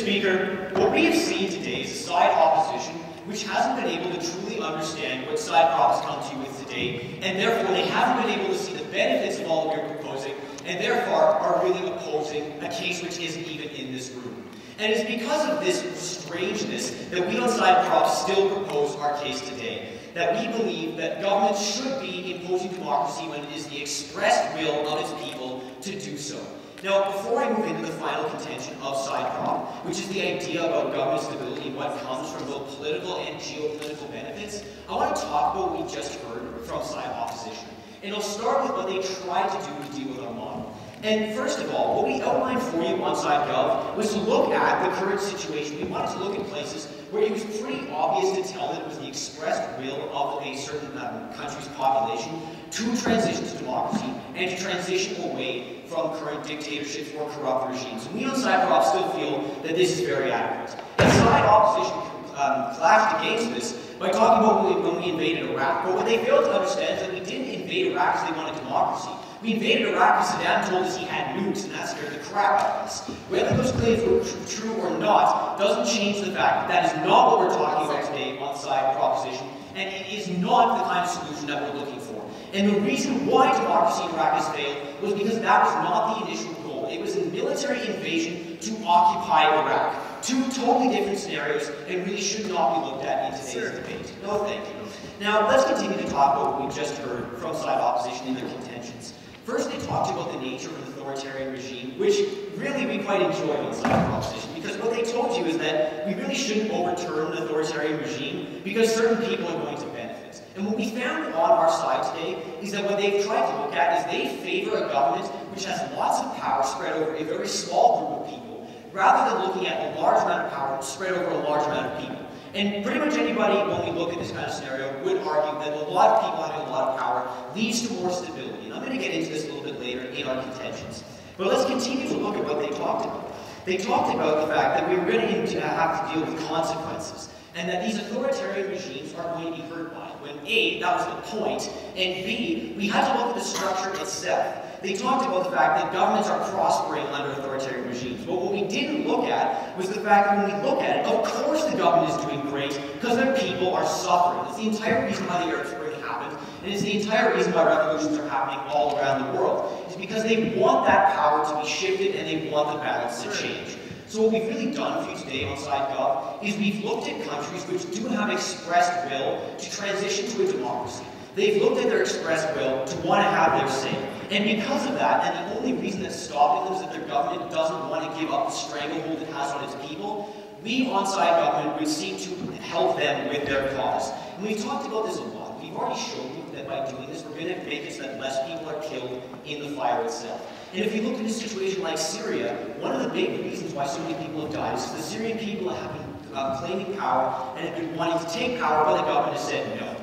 Speaker, what we have seen today is a side opposition which hasn't been able to truly understand what side props come to you with today, and therefore they haven't been able to see the benefits of all that you're proposing, and therefore are really opposing a case which isn't even in this room. And it's because of this strangeness that we on side props still propose our case today, that we believe that government should be imposing democracy when it is the expressed will of its people to do so. Now, before I move into the final contention of side prop, which is the idea about government stability and what comes from both political and geopolitical benefits, I want to talk about what we just heard from side opposition. And I'll start with what they tried to do to deal with our model. And first of all, what we outlined for you on Side Gov was to look at the current situation. We wanted to look at places where it was pretty obvious to tell that it was the expressed will of a certain country's population to transition to democracy and to transition away from current dictatorships or corrupt regimes. And we on Side Prop still feel that this is very adequate. And side opposition clashed against this by talking about when we invaded Iraq. But what they failed to understand is that we didn't invade Iraq because they wanted democracy. We invaded Iraq because Saddam told us he had nukes, and that scared the crap out of us. Whether those claims were true or not doesn't change the fact that that is not what we're talking about today on side proposition, and it is not the kind of solution that we're looking for. And the reason why democracy in Iraq has failed was because that was not the initial goal. It was a military invasion to occupy Iraq. Two totally different scenarios, and really should not be looked at in today's debate. No, thank you. Now, let's continue to talk about what we just heard from side opposition in their contentions. First, they talked about the nature of an authoritarian regime, which really we quite enjoy on side proposition, because what they told you is that we really shouldn't overturn an authoritarian regime because certain people are going to benefit. And what we found on our side today is that what they've tried to look at is they favor a government which has lots of power spread over a very small group of people, rather than looking at a large amount of power spread over a large amount of people. And pretty much anybody, when we look at this kind of scenario, would argue that a lot of people having a lot of power leads to more stability. And I'm going to get into this a little bit later in our contentions. But let's continue to look at what they talked about. They talked about the fact that we were going to have to deal with consequences, and that these authoritarian regimes are going to be hurt by it. When A, that was the point, and B, we had to look at the structure itself. They talked about the fact that governments are prospering under authoritarian regimes. But what we didn't look at was the fact that when we look at it, of course the government is doing great because their people are suffering. It's the entire reason why the Arab Spring happened, and it's the entire reason why revolutions are happening all around the world. It's because they want that power to be shifted and they want the balance to change. So what we've really done for you today on Side Gov is we've looked at countries which do have expressed will to transition to a democracy. They've looked at their expressed will to want to have their say. And because of that, and the only reason that's stopping them is that their government doesn't want to give up the stranglehold it has on its people, we on Side government would seek to help them with their cause. And we've talked about this a lot. We've already shown you that by doing this, we're going to make it so that less people are killed in the fire itself. And if you look at a situation like Syria, one of the big reasons why so many people have died is because the Syrian people have been claiming power and have been wanting to take power, but the government has said no.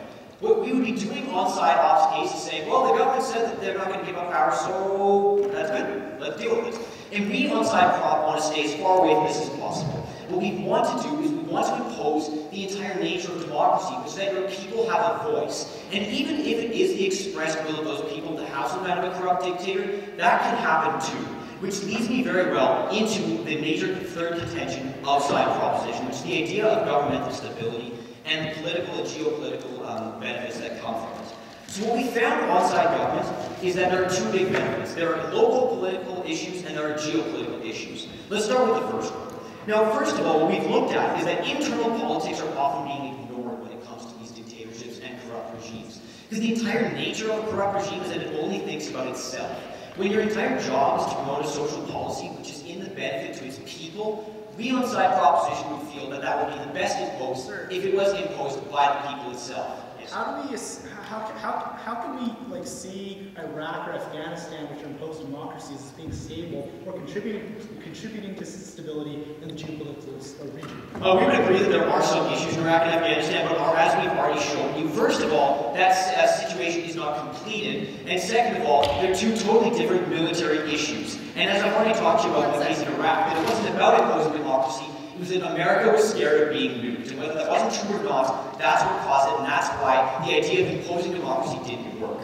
What we would be doing on side ops case is saying, well, the government said that they're not going to give up power, so that's good. Let's deal with it. And we on side prop want to stay as far away from this as possible. What we want to do is we want to impose the entire nature of democracy, which is that your people have a voice. And even if it is the express will of those people to have some kind of a corrupt dictator, that can happen too. Which leads me very well into the major third contention of side proposition, which is the idea of governmental stability and the political and geopolitical benefits that come from it. So what we found on side government is that there are two big benefits. There are local political issues and there are geopolitical issues. Let's start with the first one. Now, first of all, what we've looked at is that internal politics are often being ignored when it comes to these dictatorships and corrupt regimes. Because the entire nature of a corrupt regime is that it only thinks about itself. When your entire job is to promote a social policy which is in the benefit to its people, we on side proposition would feel that that would be the best imposed if it was imposed by the people itself. Yes. How can we see Iraq or Afghanistan, which are imposed democracies, as being stable or contributing to stability in the geopolitical region? We would agree that there are some issues in Iraq and Afghanistan, but as we've already shown you, first of all, that situation is not completed, and second of all, they're two totally different military issues. And as I've already talked to you about in the case of Iraq, that it wasn't about imposing democracy, it was that America was scared of being nuked. And whether that wasn't true or not, that's what caused it, and that's why the idea of imposing democracy didn't work.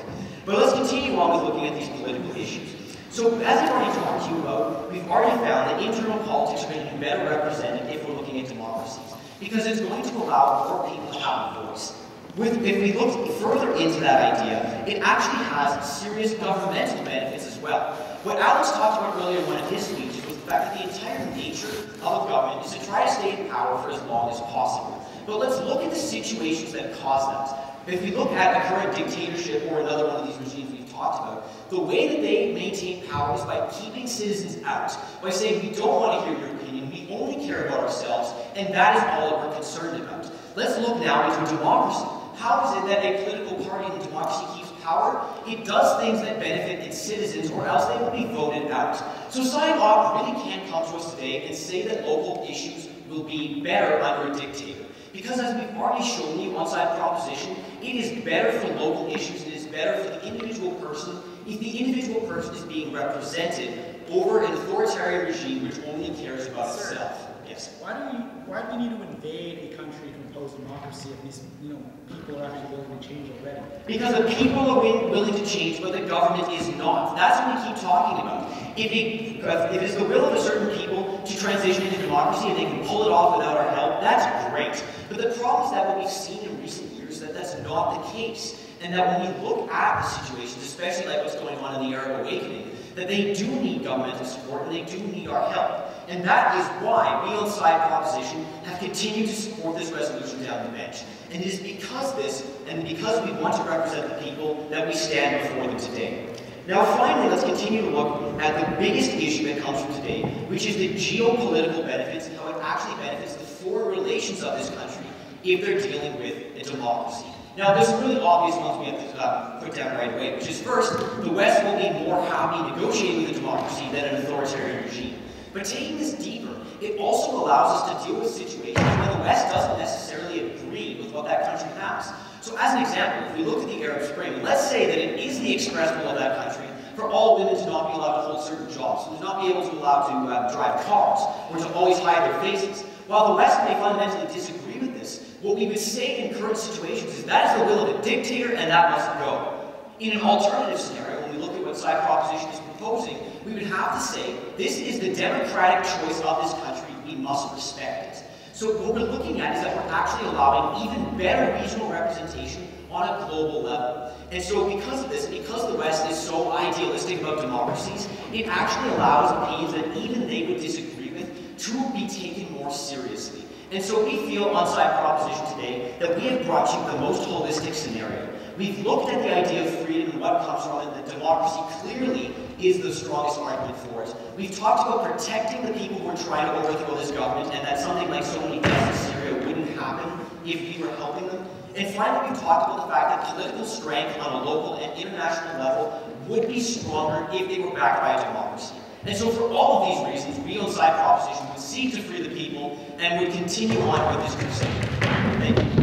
But let's continue on with looking at these political issues. So as I've already talked to you about, we've already found that internal politics are going to be better represented if we're looking at democracies, because it's going to allow more people to have a voice. If we look further into that idea, it actually has serious governmental benefits as well. What Alex talked about earlier in one of his speeches was the fact that the entire nature of a government is to try to stay in power for as long as possible. But let's look at the situations that cause that. If we look at a current dictatorship or another one of these regimes we've talked about, the way that they maintain power is by keeping citizens out, by saying we don't want to hear your opinion, we only care about ourselves, and that is all that we're concerned about. Let's look now into democracy. How is it that a political party in a democracy keeps power? It does things that benefit its citizens, or else they will be voted out. So Side-Op really can't come to us today and say that local issues will be better under a dictator. Because as we've already shown you on Side Proposition, it is better for local issues, it is better for the individual person, if the individual person is being represented over an authoritarian regime which only cares about itself. Yes? Why do we need to invade a country to impose democracy if these people are actually willing to change already? Because the people are willing to change, but the government is not. That's what we keep talking about. If it is the will of a certain people to transition into democracy and they can pull it off without our help, that's great. But the problem is that what we've seen in recent years is that that's not the case. And that when we look at the situations, especially like what's going on in the Arab Awakening, that they do need governmental support and they do need our help. And that is why we on Side Proposition have continued to support this resolution down the bench. And it is because because we want to represent the people that we stand before them today. Now finally, let's continue to look at the biggest issue that comes from today, which is the geopolitical benefits and how it actually benefits the foreign relations of this country if they're dealing with a democracy. Now, there's some really obvious ones we have to put down right away, which is first, the West will be more happy negotiating with a democracy than an authoritarian regime. But taking this deeper, it also allows us to deal with situations where the West doesn't necessarily agree with what that country has. So as an example, if we look at the Arab Spring, let's say that it is the express will of that country for all women to not be allowed to hold certain jobs, to not be able to allow to drive cars, or to always hide their faces. While the West may fundamentally disagree with this, what we would say in current situations is that is the will of a dictator and that must go. In an alternative scenario, when we look at what Side Proposition is proposing, we would have to say, this is the democratic choice of this country, we must respect it. So what we're looking at is that we're actually allowing even better regional representation on a global level. And so because of this, because the West is so idealistic about democracies, it actually allows opinions that even they would disagree with to be taken more seriously. And so we feel on Side Proposition today that we have brought you the most holistic scenario. We've looked at the idea of freedom and what comes from it, and that democracy clearly is the strongest argument for it. We've talked about protecting the people who are trying to overthrow this government, and that something like so many deaths in Syria wouldn't happen if we were helping them. And finally, we've talked about the fact that political strength on a local and international level would be stronger if they were backed by a democracy. And so for all of these reasons, we on Side Proposition would seek to free the people and would continue on with this crusade. Thank you.